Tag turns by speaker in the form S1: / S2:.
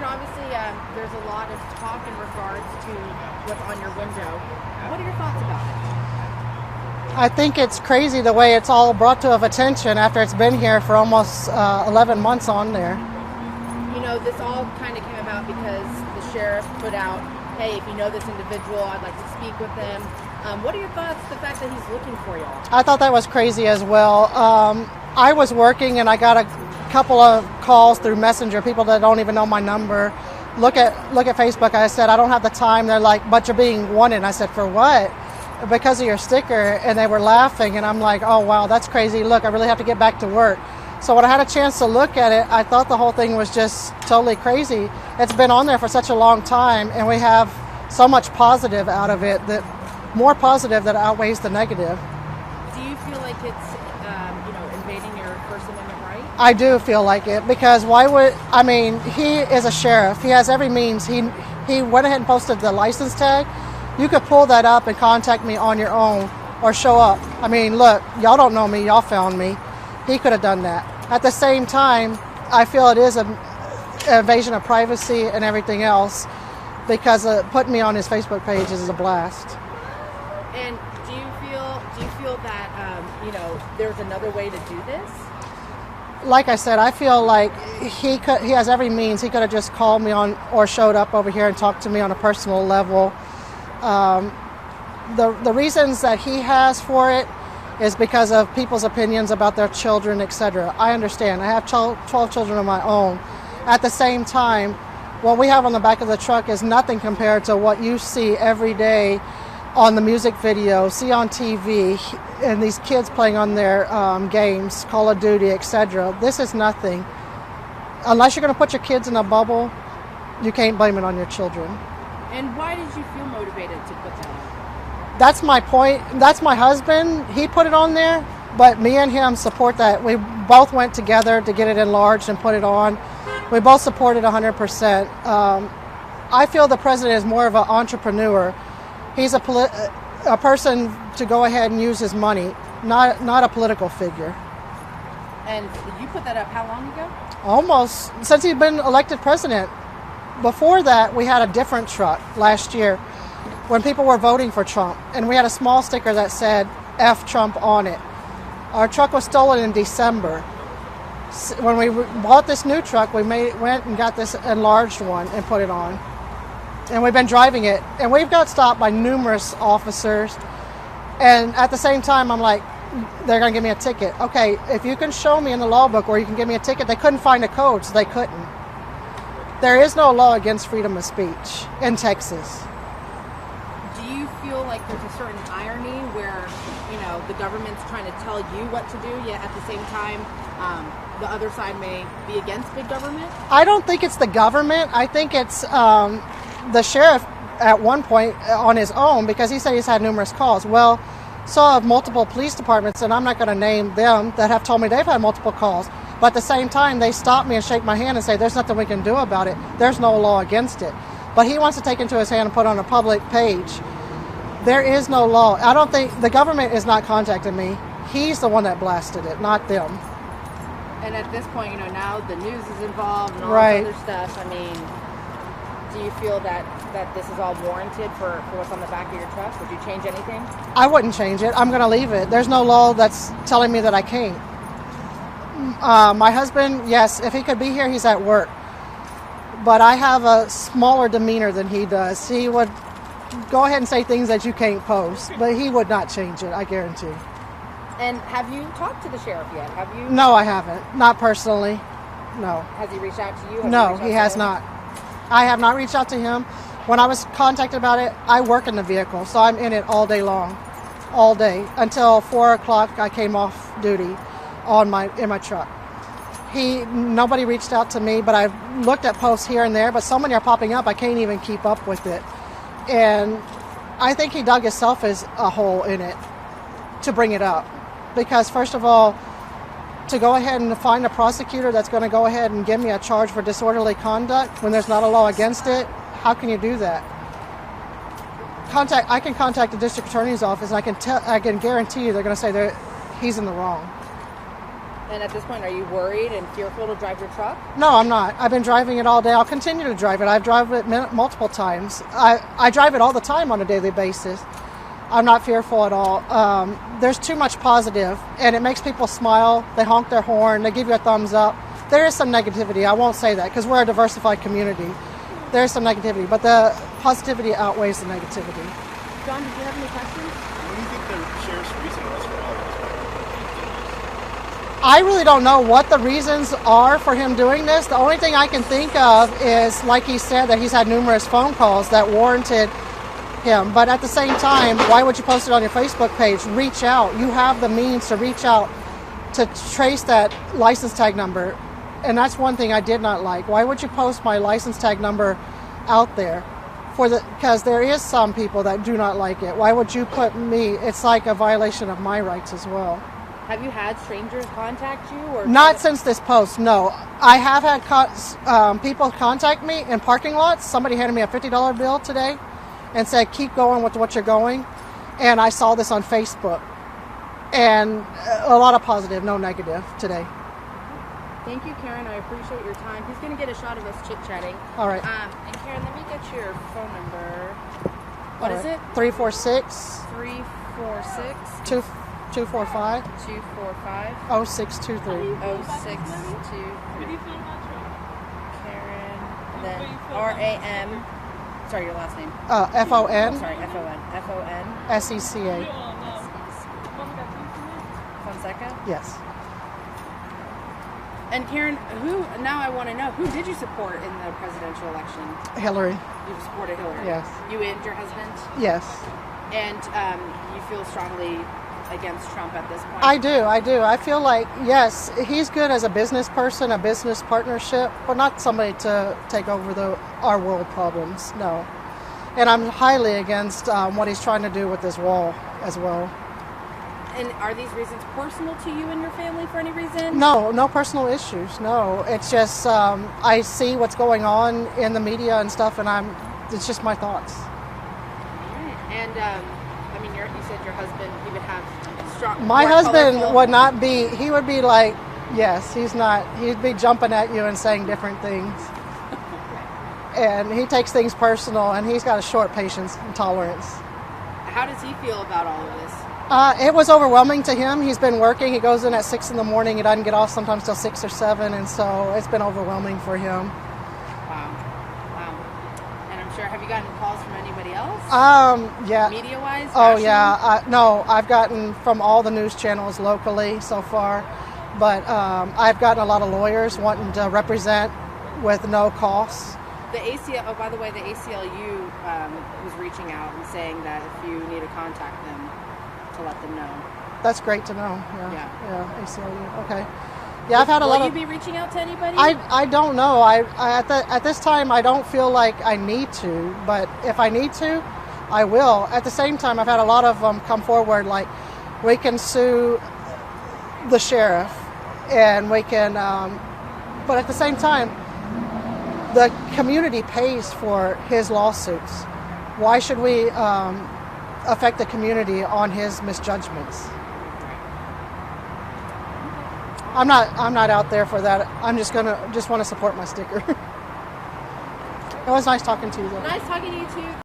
S1: obviously there's a lot of talk in regards to what's on your window. What are your thoughts about it?
S2: I think it's crazy the way it's all brought to attention after it's been here for almost 11 months on there.
S1: You know, this all kind of came about because the sheriff put out, hey, if you know this individual, I'd like to speak with them. What are your thoughts, the fact that he's looking for y'all?
S2: I thought that was crazy as well. I was working and I got a couple of calls through Messenger, people that don't even know my number. Look at Facebook. I said, I don't have the time. They're like, but you're being wanted. I said, for what? Because of your sticker. And they were laughing and I'm like, oh wow, that's crazy. Look, I really have to get back to work. So when I had a chance to look at it, I thought the whole thing was just totally crazy. It's been on there for such a long time and we have so much positive out of it, that more positive that outweighs the negative.
S1: Do you feel like it's invading your First Amendment right?
S2: I do feel like it, because he is a sheriff. He has every means. He went ahead and posted the license tag. You could pull that up and contact me on your own or show up. I mean, look, y'all don't know me. Y'all found me. He could have done that. At the same time, I feel it is an invasion of privacy and everything else, because putting me on his Facebook page is a blast.
S1: And do you feel that there's another way to do this?
S2: Like I said, I feel like he has every means. He could have just called me on or showed up over here and talked to me on a personal level. The reasons that he has for it is because of people's opinions about their children, etc. I understand. I have 12 children of my own. At the same time, what we have on the back of the truck is nothing compared to what you see every day on the music video, see on TV, and these kids playing on their games, Call of Duty, etc. This is nothing. Unless you're going to put your kids in a bubble, you can't blame it on your children.
S1: And why did you feel motivated to put that on?
S2: That's my point. That's my husband. He put it on there, but me and him support that. We both went together to get it enlarged and put it on. We both supported 100%. I feel the president is more of an entrepreneur. He's a person to go ahead and use his money, not a political figure.
S1: And you put that up how long ago?
S2: Almost since he's been elected president. Before that, we had a different truck last year when people were voting for Trump, and we had a small sticker that said F Trump on it. Our truck was stolen in December. When we bought this new truck, we went and got this enlarged one and put it on. And we've been driving it, and we've got stopped by numerous officers. And at the same time, I'm like, they're going to give me a ticket. Okay, if you can show me in the law book where you can give me a ticket, they couldn't find a code, so they couldn't. There is no law against freedom of speech in Texas.
S1: Do you feel like there's a certain irony where, the government's trying to tell you what to do, yet at the same time, the other side may be against big government?
S2: I don't think it's the government. I think it's the sheriff at one point on his own, because he said he's had numerous calls. Well, so have multiple police departments, and I'm not going to name them, that have told me they've had multiple calls. But at the same time, they stop me and shake my hand and say, there's nothing we can do about it. There's no law against it. But he wants to take it into his hand and put it on a public page. There is no law. I don't think the government is not contacting me. He's the one that blasted it, not them.
S1: And at this point, now the news is involved and all
S2: Right.
S1: this other stuff. I mean, do you feel that this is all warranted for what's on the back of your truck? Would you change anything?
S2: I wouldn't change it. I'm going to leave it. There's no law that's telling me that I can't. My husband, yes, if he could be here, he's at work. But I have a smaller demeanor than he does. He would go ahead and say things that you can't post, but he would not change it, I guarantee.
S1: And have you talked to the sheriff yet? Have you?
S2: No, I haven't. Not personally. No.
S1: Has he reached out to you?
S2: No, he has not. I have not reached out to him. When I was contacted about it, I work in the vehicle, so I'm in it all day long. All day. Until 4 o'clock, I came off duty in my truck. Nobody reached out to me, but I've looked at posts here and there, but so many are popping up, I can't even keep up with it. And I think he dug himself as a hole in it to bring it up. Because first of all, to go ahead and find a prosecutor that's going to go ahead and give me a charge for disorderly conduct when there's not a law against it, how can you do that? I can contact the district attorney's office, and I can guarantee you they're going to say he's in the wrong.
S1: And at this point, are you worried and fearful to drive your truck?
S2: No, I'm not. I've been driving it all day. I'll continue to drive it. I've driven it multiple times. I drive it all the time on a daily basis. I'm not fearful at all. There's too much positive, and it makes people smile. They honk their horn. They give you a thumbs up. There is some negativity. I won't say that because we're a diversified community. There is some negativity, but the positivity outweighs the negativity.
S1: John, did you have any questions?
S3: What do you think the sheriff's reason was for all of this?
S2: I really don't know what the reasons are for him doing this. The only thing I can think of is, like he said, that he's had numerous phone calls that warranted him. But at the same time, why would you post it on your Facebook page? Reach out. You have the means to reach out to trace that license tag number. And that's one thing I did not like. Why would you post my license tag number out there? Because there is some people that do not like it. Why would you put me? It's like a violation of my rights as well.
S1: Have you had strangers contact you? Or
S2: Not since this post, no. I have had people contact me in parking lots. Somebody handed me a $50 bill today and said, keep going with what you're going. And I saw this on Facebook. And a lot of positive, no negative today.
S1: Thank you, Karen. I appreciate your time. He's going to get a shot of us chit-chatting.
S2: All right.
S1: And Karen, let me get your phone number. What
S2: All
S1: is
S2: right.
S1: it?
S2: 346
S1: 346
S2: 245
S1: 245
S2: 0623.
S1: 0623. Karen, and then RAM. Sorry, your last name.
S2: FON
S1: Sorry, FON.
S2: SECA.
S1: Fonseca.
S2: Yes.
S1: And Karen, now I want to know, who did you support in the presidential election?
S2: Hillary.
S1: You supported Hillary?
S2: Yes.
S1: You and your husband?
S2: Yes.
S1: And you feel strongly against Trump at this point?
S2: I do. I feel like, yes, he's good as a business person, a business partnership, but not somebody to take over our world problems, no. And I'm highly against what he's trying to do with this wall as well.
S1: And are these reasons personal to you and your family for any reason?
S2: No personal issues, no. It's just, I see what's going on in the media and stuff, and it's just my thoughts.
S1: And, I mean, you said your husband, he would have strong...
S2: My
S1: more
S2: husband
S1: colorful-
S2: would not be, he would be like, yes, he'd be jumping at you and saying different things. And he takes things personal, and he's got a short patience and tolerance.
S1: How does he feel about all of this?
S2: It was overwhelming to him. He's been working. He goes in at 6 in the morning. He doesn't get off sometimes till 6 or 7, and so it's been overwhelming for him.
S1: Wow. And I'm sure, have you gotten calls from anybody else?
S2: Yeah.
S1: Media-wise?
S2: Oh,
S1: national?
S2: yeah. No, I've gotten from all the news channels locally so far, but I've gotten a lot of lawyers wanting to represent with no costs.
S1: The ACL, oh, by the way, the ACLU was reaching out and saying that if you need to contact them, to let them know.
S2: That's great to know. Yeah. ACLU. Okay. Yeah, I've had a lot of...
S1: Will you be reaching out to anybody?
S2: I don't know. At this time, I don't feel like I need to, but if I need to, I will. At the same time, I've had a lot of them come forward, like, we can sue the sheriff, and we can... but at the same time, the community pays for his lawsuits. Why should we affect the community on his misjudgments? I'm not out there for that. I'm just want to support my sticker. It was nice talking to you though.
S1: Nice talking to you too.